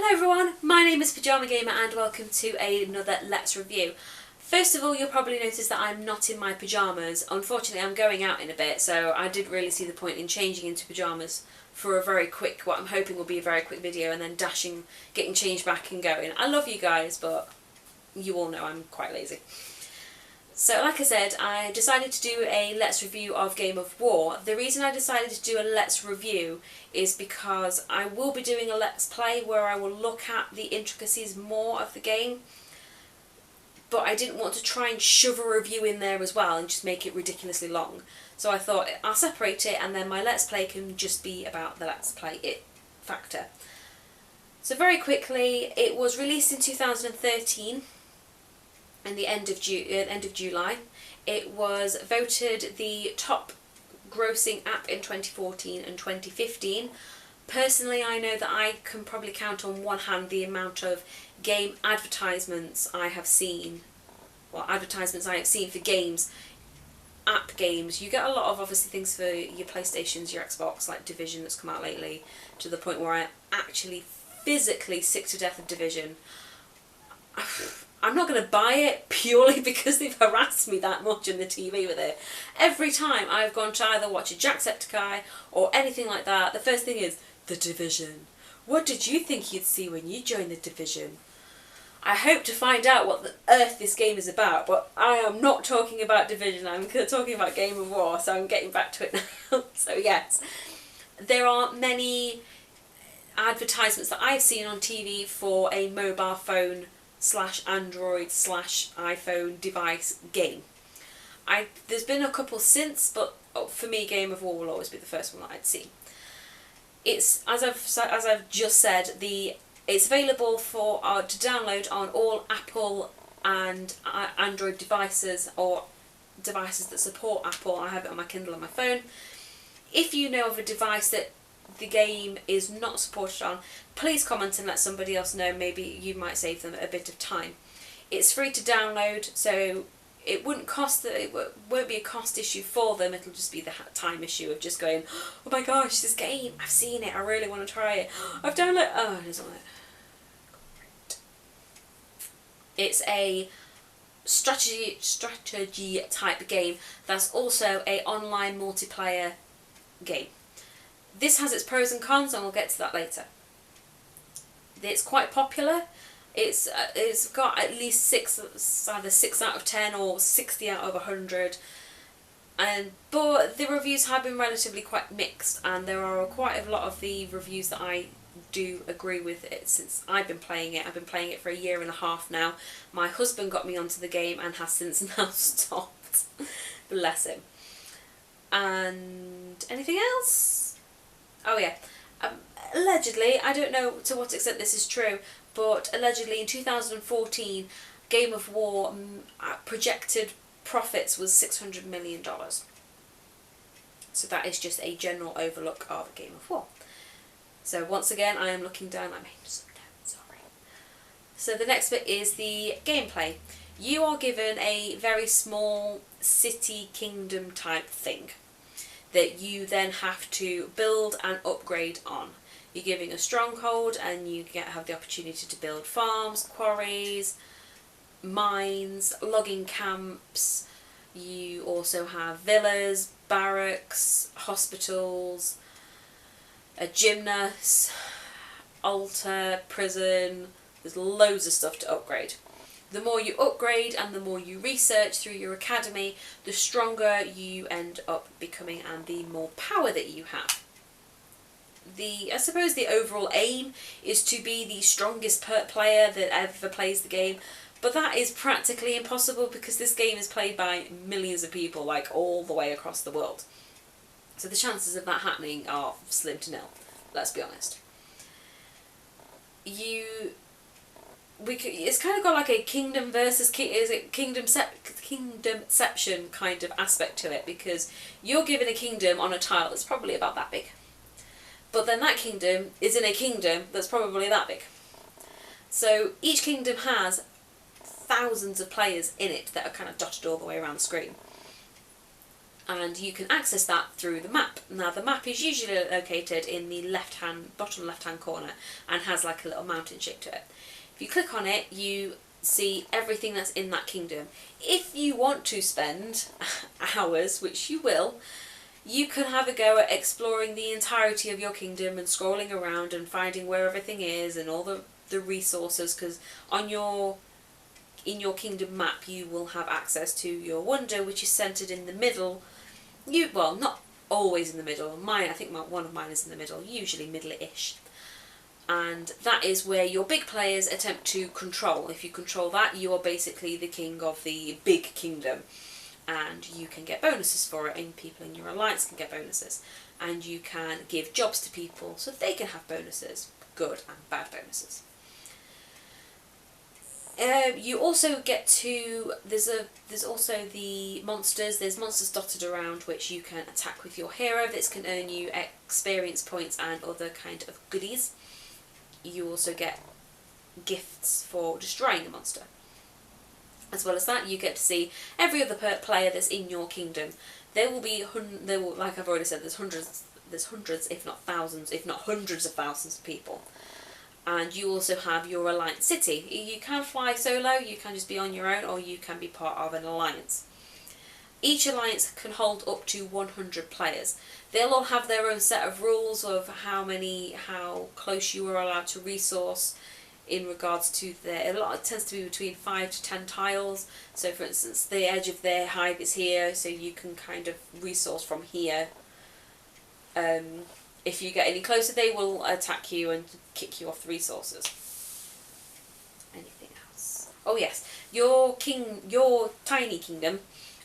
Hello everyone, my name is Pajama Gamer and welcome to another Let's Review. First of all, you'll probably notice that I'm not in my pyjamas. Unfortunately, I'm going out in a bit, so I didn't really see the point in changing into pyjamas for a very quick, what I'm hoping will be a very quick video, and then dashing, getting changed back and going. I love you guys, but you all know I'm quite lazy. So like I said, I decided to do a Let's Review of Game of War. The reason I decided to do a Let's Review is because I will be doing a Let's Play where I will look at the intricacies more of the game, but I didn't want to try and shove a review in there as well and just make it ridiculously long. So I thought I'll separate it and then my Let's Play can just be about the Let's Play it factor. So very quickly, it was released in 2013. In the end of July. It was voted the top grossing app in 2014 and 2015. Personally, I know that I can probably count on one hand the amount of game advertisements I have seen. Well, advertisements I have seen for games, app games. You get a lot of obviously things for your PlayStations, your Xbox, like Division that's come out lately, to the point where I actually physically sick to death of Division. I'm not going to buy it purely because they've harassed me that much on the TV with it. Every time I've gone to either watch a Jacksepticeye or anything like that, the first thing is, The Division. What did you think you'd see when you joined The Division? I hope to find out what the earth this game is about, but I am not talking about Division, I'm talking about Game of War, so I'm getting back to it now. So yes, there are many advertisements that I've seen on TV for a mobile phone / Android / iPhone device game. There's been a couple since, but for me, Game of War will always be the first one that I'd see. It's as I've just said, it's available for to download on all Apple and Android devices or devices that support Apple. I have it on my Kindle on my phone. If you know of a device that the game is not supported on, please comment and let somebody else know. Maybe you might save them a bit of time. It's free to download, so it won't be a cost issue for them. It'll just be the time issue of just going, oh my gosh, this game, I've seen it, I really want to try it, I've downloaded, oh, it doesn't work. It's a strategy type game that's also a online multiplayer game. This has its pros and cons, and we'll get to that later. It's quite popular. It's got at least either 6 out of 10 or 60 out of 100. But the reviews have been relatively quite mixed, and there are quite a lot of the reviews that I do agree with it since I've been playing it. I've been playing it for a year and a half now. My husband got me onto the game and has since now stopped. Bless him. And anything else? Oh yeah, allegedly, I don't know to what extent this is true, but allegedly in 2014, Game of War projected profits was $600 million. So that is just a general overlook of Game of War. So once again, I am looking down, I made some notes, sorry. So the next bit is the gameplay. You are given a very small city kingdom type thing that you then have to build and upgrade on. You're giving a stronghold and you have the opportunity to build farms, quarries, mines, logging camps. You also have villas, barracks, hospitals, a gymnast, altar, prison. There's loads of stuff to upgrade. The more you upgrade and the more you research through your academy, the stronger you end up becoming and the more power that you have. I suppose the overall aim is to be the strongest player that ever plays the game, but that is practically impossible because this game is played by millions of people, like all the way across the world. So the chances of that happening are slim to nil, let's be honest. It's kind of got like a kingdom versus kingdomception kind of aspect to it, because you're given a kingdom on a tile that's probably about that big, but then that kingdom is in a kingdom that's probably that big. So each kingdom has thousands of players in it that are kind of dotted all the way around the screen. and you can access that through the map. Now the map is usually located in the bottom left hand corner and has like a little mountain shape to it. If you click on it, you see everything that's in that kingdom. If you want to spend hours, which you will, you can have a go at exploring the entirety of your kingdom and scrolling around and finding where everything is and all the resources, because in your kingdom map you will have access to your wonder, which is centered in the middle. Well, not always in the middle. I think one of mine is in the middle, usually middle-ish. And that is where your big players attempt to control. If you control that, you are basically the king of the big kingdom. And you can get bonuses for it, and people in your alliance can get bonuses. And you can give jobs to people so they can have bonuses, good and bad bonuses. You also get to, there's also the monsters. There's monsters dotted around which you can attack with your hero. This can earn you experience points and other kind of goodies. You also get gifts for destroying a monster. As well as that, you get to see every other player that's in your kingdom. There will, like I've already said, there's hundreds, if not thousands, if not hundreds of thousands of people. And you also have your alliance city. You can fly solo, you can just be on your own, or you can be part of an alliance. Each alliance can hold up to 100 players. They'll all have their own set of rules of how close you are allowed to resource in regards to it tends to be between 5 to 10 tiles. So for instance, the edge of their hive is here, so you can kind of resource from here. If you get any closer, they will attack you and kick you off the resources. Anything else? Oh yes, your tiny kingdom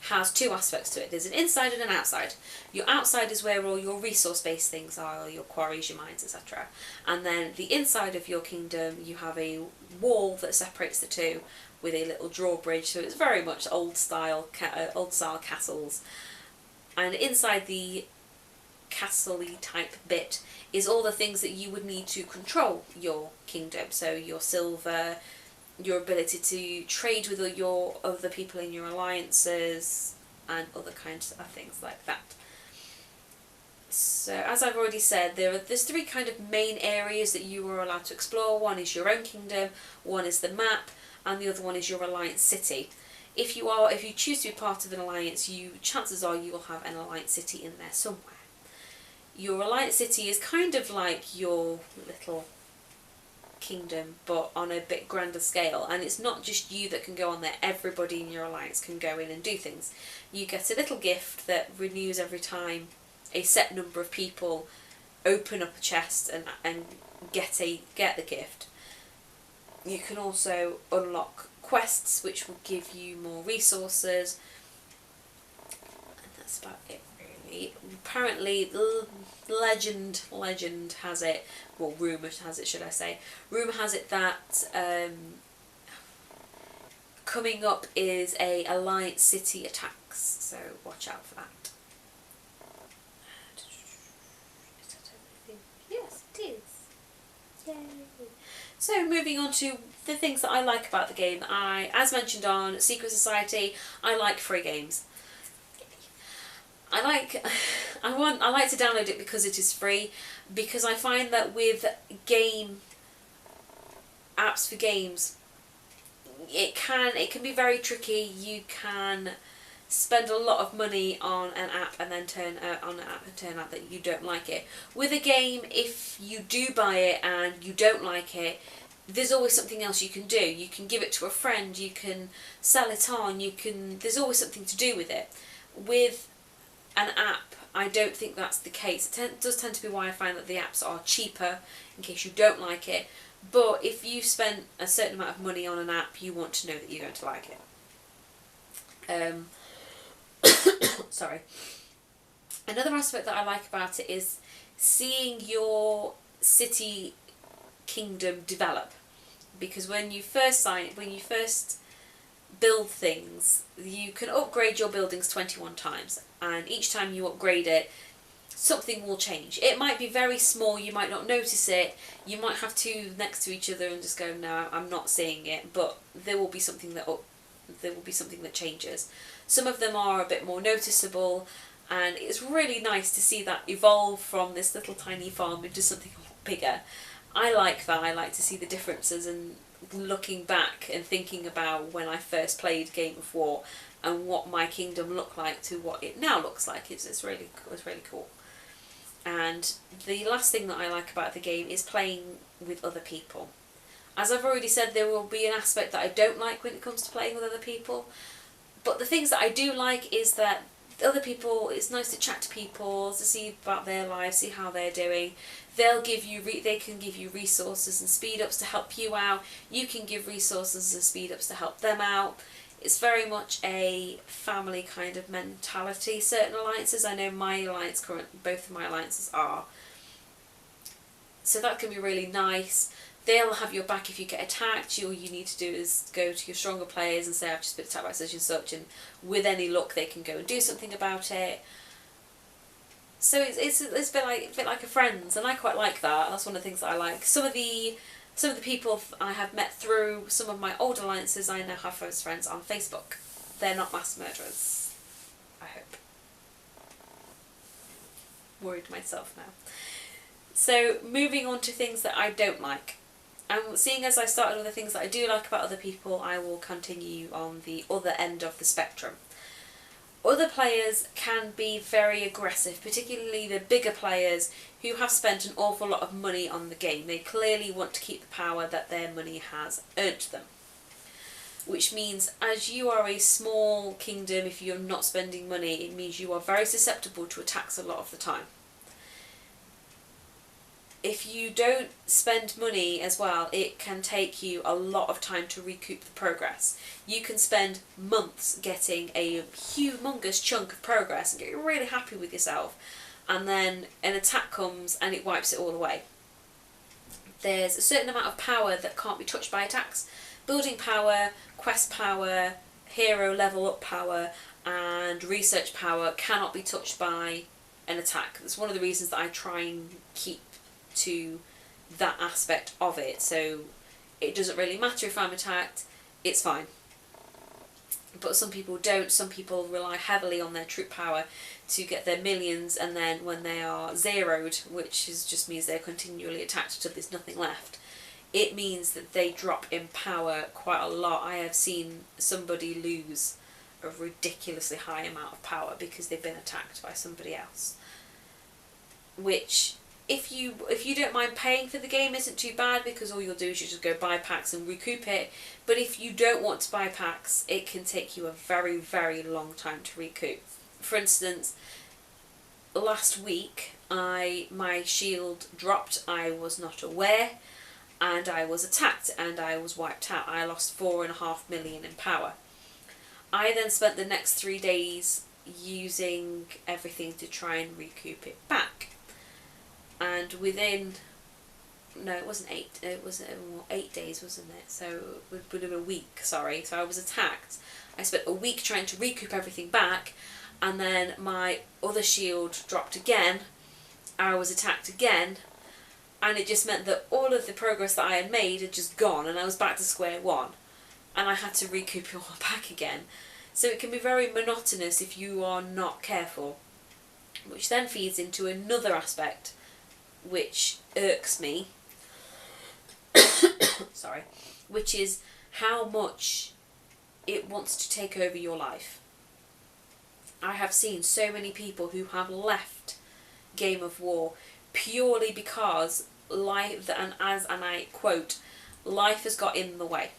has two aspects to it. There's an inside and an outside. Your outside is where all your resource-based things are, your quarries, your mines, etc. And then the inside of your kingdom, you have a wall that separates the two with a little drawbridge. So it's very much old-style castles. And inside the castle-y type bit is all the things that you would need to control your kingdom. So your silver, your ability to trade with your other people in your alliances, and other kinds of things like that. So as I've already said, there's three kind of main areas that you are allowed to explore. One is your own kingdom, one is the map, and the other one is your alliance city. If you choose to be part of an alliance, chances are you will have an alliance city in there somewhere. Your alliance city is kind of like your little kingdom, but on a bit grander scale, and it's not just you that can go on there. Everybody in your alliance can go in and do things. You get a little gift that renews every time a set number of people open up a chest and get the gift. You can also unlock quests which will give you more resources, and that's about it really. Apparently legend has it, well, rumour has it, should I say. Rumour has it that coming up is a alliance city attacks, so watch out for that. Is that everything? Yes, it is. Yay! So moving on to the things that I like about the game. As mentioned on Secret Society, I like free games. I like to download it because it is free, because I find that with apps for games, it can be very tricky. You can spend a lot of money on an app and then turn out that you don't like it. With a game, if you do buy it and you don't like it, there's always something else you can do. You can give it to a friend, you can sell it on, there's always something to do with it. With an app, I don't think that's the case. It does tend to be why I find that the apps are cheaper, in case you don't like it. But if you spent a certain amount of money on an app, you want to know that you're going to like it. Sorry. Another aspect that I like about it is seeing your city kingdom develop, because when you first build things, you can upgrade your buildings 21 times, and each time you upgrade it, something will change. It might be very small, you might not notice it, you might have two next to each other and just go, no, I'm not seeing it, but there will be something that changes. Some of them are a bit more noticeable, and it's really nice to see that evolve from this little tiny farm into something a lot bigger. I like that. I like to see the differences, and looking back and thinking about when I first played Game of War and what my kingdom looked like to what it now looks like. It's really cool. And the last thing that I like about the game is playing with other people. As I've already said, there will be an aspect that I don't like when it comes to playing with other people, but the things that I do like is that other people, it's nice to chat to people, to see about their lives, see how they're doing. They can give you resources and speed ups to help you out. You can give resources and speed ups to help them out. It's very much a family kind of mentality. Certain alliances, I know both of my alliances are. So that can be really nice. They'll have your back if you get attacked. All you need to do is go to your stronger players and say, I've just been attacked by such and such, and with any luck they can go and do something about it. So it's a bit like a friends, and I quite like that. That's one of the things that I like. Some of the people I have met through some of my old alliances, I now have as friends on Facebook. They're not mass murderers, I hope. Worried myself now. So moving on to things that I don't like. And seeing as I started with the things that I do like about other people, I will continue on the other end of the spectrum. Other players can be very aggressive, particularly the bigger players who have spent an awful lot of money on the game. They clearly want to keep the power that their money has earned them. Which means, as you are a small kingdom, if you're not spending money, it means you are very susceptible to attacks a lot of the time. If you don't spend money as well, it can take you a lot of time to recoup the progress. You can spend months getting a humongous chunk of progress and get really happy with yourself, and then an attack comes and it wipes it all away. There's a certain amount of power that can't be touched by attacks. Building power, quest power, hero level up power, and research power cannot be touched by an attack. That's one of the reasons that I try and keep to that aspect of it, so it doesn't really matter if I'm attacked, it's fine. But some people don't. Some people rely heavily on their troop power to get their millions, and then when they are zeroed, which just means they're continually attacked until there's nothing left, it means that they drop in power quite a lot. I have seen somebody lose a ridiculously high amount of power because they've been attacked by somebody else, which if you don't mind paying for the game isn't too bad, because all you'll do is you just go buy packs and recoup it. But if you don't want to buy packs, it can take you a very, very long time to recoup. For instance, last week my shield dropped, I was not aware, and I was attacked and I was wiped out. I lost 4.5 million in power. I then spent the next 3 days using everything to try and recoup it back. And within, no, it wasn't 8, it was 8 days, wasn't it? So it would have been a week, sorry. So I was attacked. I spent a week trying to recoup everything back, and then my other shield dropped again. I was attacked again, and it just meant that all of the progress that I had made had just gone, and I was back to square one. And I had to recoup it all back again. So it can be very monotonous if you are not careful, which then feeds into another aspect which irks me, sorry, which is how much it wants to take over your life. I have seen so many people who have left Game of War purely because life, and I quote, life has got in the way.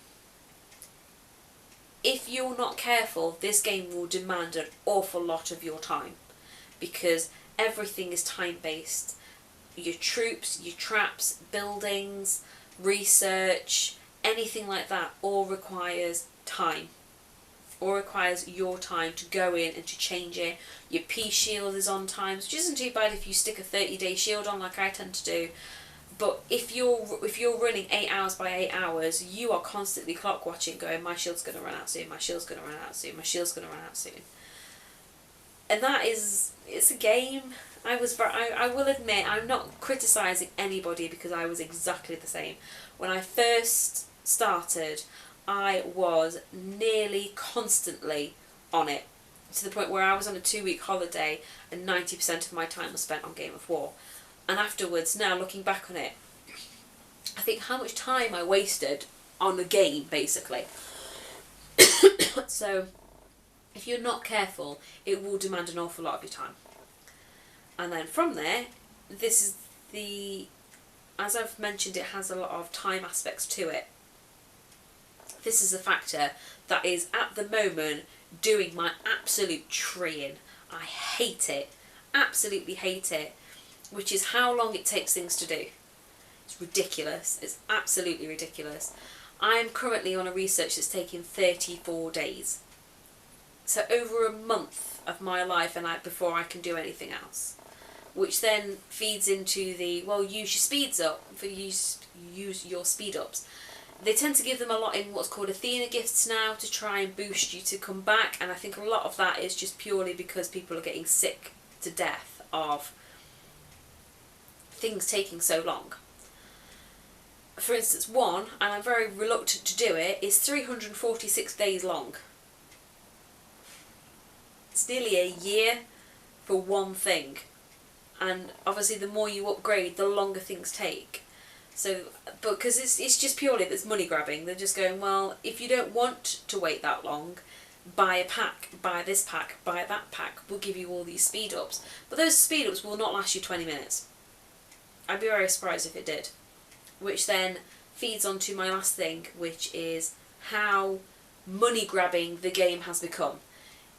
If you're not careful, this game will demand an awful lot of your time, because everything is time-based. Your troops, your traps, buildings, research, anything like that all requires time. All requires your time to go in and to change it. Your P shield is on time, which isn't too bad if you stick a 30-day shield on like I tend to do. But if you're running 8 hours by 8 hours, you are constantly clock watching, going, my shield's going to run out soon, my shield's going to run out soon, my shield's going to run out soon. And it's a game. I will admit, I'm not criticising anybody, because I was exactly the same. When I first started, I was nearly constantly on it. to the point where I was on a 2-week holiday and 90% of my time was spent on Game of War. And afterwards, now looking back on it, I think how much time I wasted on a game, basically. So, if you're not careful, it will demand an awful lot of your time. And then from there, this is as I've mentioned, it has a lot of time aspects to it. This is a factor that is, at the moment, doing my absolute tree in. I hate it. Absolutely hate it. Which is how long it takes things to do. It's ridiculous. It's absolutely ridiculous. I'm currently on a research that's taking 34 days. So over a month of my life before I can do anything else. Which then feeds into the, well, use your speeds up, use your speed ups. They tend to give them a lot in what's called Athena gifts now to try and boost you to come back, and I think a lot of that is just purely because people are getting sick to death of things taking so long. For instance, one, and I'm very reluctant to do it, is 346 days long. It's nearly a year for one thing. And obviously the more you upgrade, the longer things take. So, but because it's just purely that's money grabbing. They're just going, well, if you don't want to wait that long, buy a pack, buy this pack, buy that pack. We'll give you all these speed ups. But those speed ups will not last you 20 minutes. I'd be very surprised if it did. Which then feeds onto my last thing, which is how money grabbing the game has become.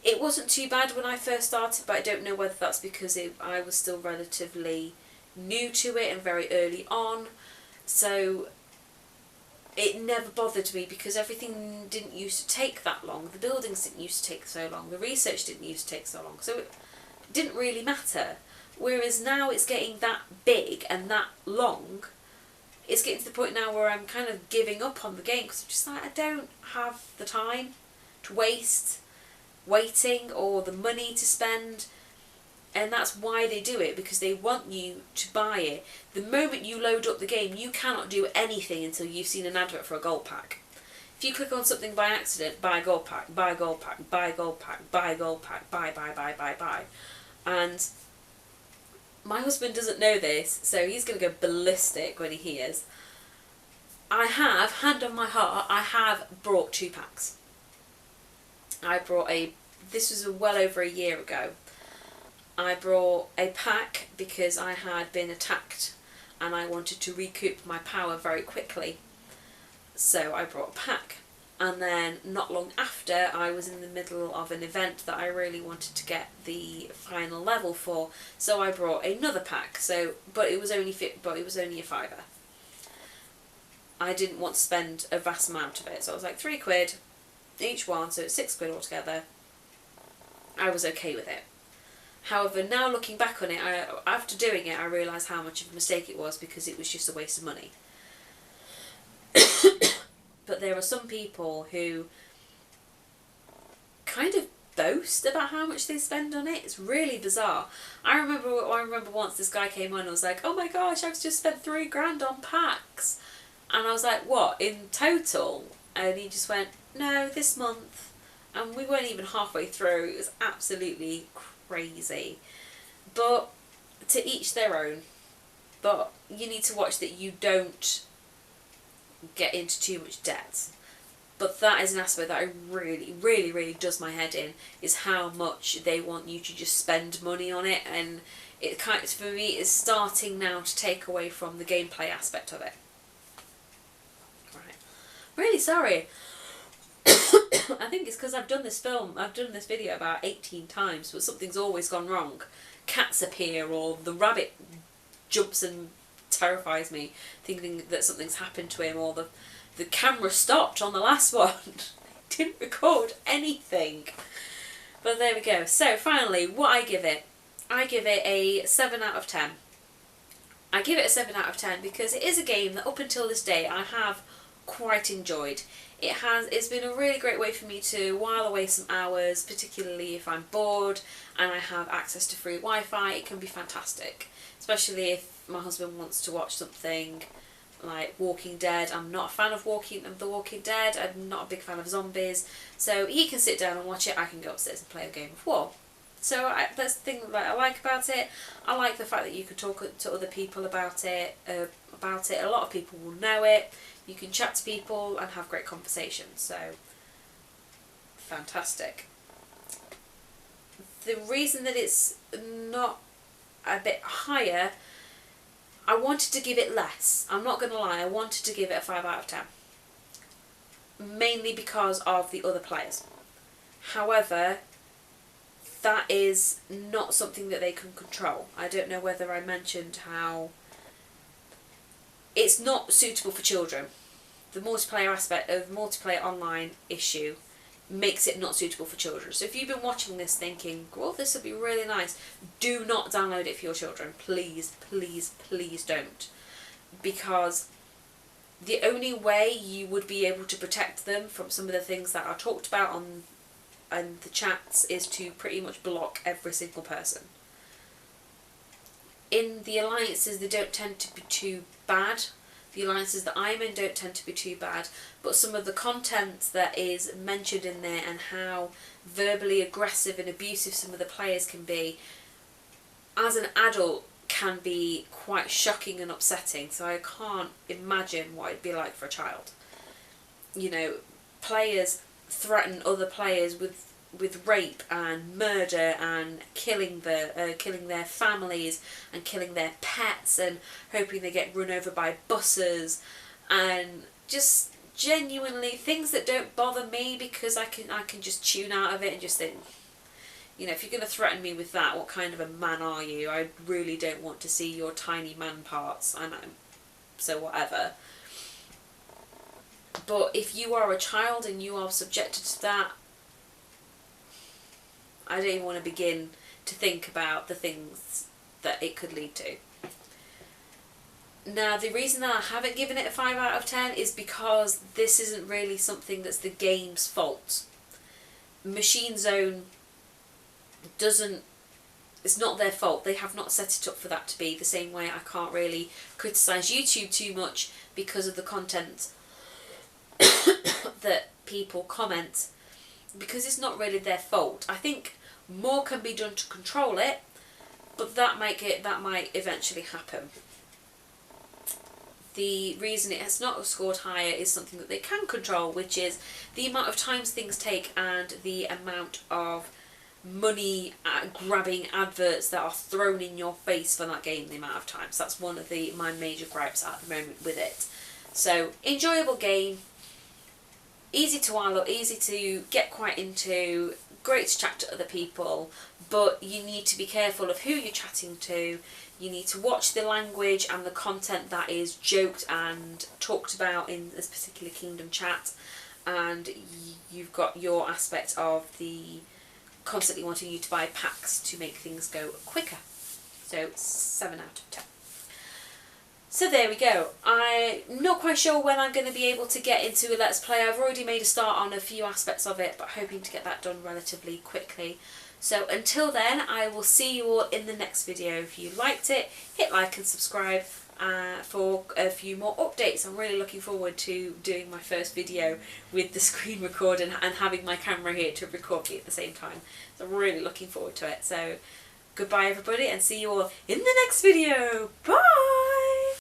It wasn't too bad when I first started, but I don't know whether that's because I was still relatively new to it and very early on. So it never bothered me because everything didn't used to take that long. The buildings didn't used to take so long. The research didn't used to take so long. So it didn't really matter. Whereas now it's getting that big and that long. It's getting to the point now where I'm kind of giving up on the game because I'm just like, I don't have the time to waste waiting or the money to spend. And that's why they do it, because they want you to buy it. The moment you load up the game, you cannot do anything until you've seen an advert for a gold pack. If you click on something by accident, buy a gold pack, buy a gold pack, buy a gold pack, buy a gold pack, buy. And my husband doesn't know this, so he's going to go ballistic when he hears. I have, hand on my heart, I have brought 2 packs. This was well over a year ago. I brought a pack because I had been attacked and I wanted to recoup my power very quickly. So I brought a pack. And then not long after, I was in the middle of an event that I really wanted to get the final level for. So I brought another pack. But it was only a £5. I didn't want to spend a vast amount of it. So I was like £3 each one, so it's £6 altogether. I was okay with it. However, now looking back on it, after doing it, I realised how much of a mistake it was because it was just a waste of money. But there are some people who kind of boast about how much they spend on it. It's really bizarre. I remember once this guy came on and was like, oh my gosh, I've just spent £3,000 on packs. And I was like, what, in total? And he just went, no, this month. And we weren't even halfway through. It was absolutely crazy. But to each their own. But you need to watch that you don't get into too much debt. But that is an aspect that I really does my head in, is how much they want you to just spend money on it, and it kind of, for me, is starting now to take away from the gameplay aspect of it. Right. Really sorry. I think it's because I've done this video about 18 times, but something's always gone wrong. Cats appear, or the rabbit jumps and terrifies me, thinking that something's happened to him, or the camera stopped on the last one. It didn't record anything. But there we go. So finally, what I give it a 7 out of 10. I give it a 7 out of 10 because it is a game that up until this day I have quite enjoyed. It's been a really great way for me to while away some hours, particularly if I'm bored and I have access to free Wi-Fi. It can be fantastic, especially if my husband wants to watch something like Walking Dead. I'm not a fan of The Walking Dead. I'm not a big fan of zombies. So he can sit down and watch it. I can go upstairs and play a game of war. So that's the thing that I like about it. I like the fact that you can talk to other people about it. A lot of people will know it. You can chat to people and have great conversations. So fantastic. The reason that it's not a bit higher, I wanted to give it less. I'm not going to lie, I wanted to give it a 5 out of 10. Mainly because of the other players. However, that is not something that they can control. I don't know whether I mentioned how it's not suitable for children. The multiplayer aspect of multiplayer online issue makes it not suitable for children. So if you've been watching this thinking, well, this would be really nice, do not download it for your children. Please, please, please don't. Because the only way you would be able to protect them from some of the things that are talked about on the chats is to pretty much block every single person. In the alliances, they don't tend to be too bad. The alliances that I'm in don't tend to be too bad, but some of the content that is mentioned in there and how verbally aggressive and abusive some of the players can be, as an adult, can be quite shocking and upsetting. So I can't imagine what it'd be like for a child. You know, players threaten other players with rape and murder and killing their families and killing their pets and hoping they get run over by buses, and just genuinely things that don't bother me because I can just tune out of it and just think, you know, if you're going to threaten me with that, what kind of a man are you? I really don't want to see your tiny man parts. I know. So whatever. But if you are a child and you are subjected to that, I don't even want to begin to think about the things that it could lead to. Now, the reason that I haven't given it a 5 out of 10 is because this isn't really something that's the game's fault. MachineZone it's not their fault. They have not set it up for that to be. The same way I can't really criticise YouTube too much because of the content that people comment, because it's not really their fault. I think more can be done to control it, but that might eventually happen. The reason it has not scored higher is something that they can control, which is the amount of times things take and the amount of money grabbing adverts that are thrown in your face for that game, the amount of times. That's one of my major gripes at the moment with it. So, enjoyable game, easy to while up, easy to get quite into, great to chat to other people, but you need to be careful of who you're chatting to. You need to watch the language and the content that is joked and talked about in this particular Kingdom chat, and you've got your aspect of the constantly wanting you to buy packs to make things go quicker. So 7 out of 10. So there we go. I'm not quite sure when I'm going to be able to get into a Let's Play. I've already made a start on a few aspects of it, but hoping to get that done relatively quickly. So until then, I will see you all in the next video. If you liked it, hit like and subscribe for a few more updates. I'm really looking forward to doing my first video with the screen record and having my camera here to record me at the same time. So I'm really looking forward to it. So goodbye everybody, and see you all in the next video. Bye!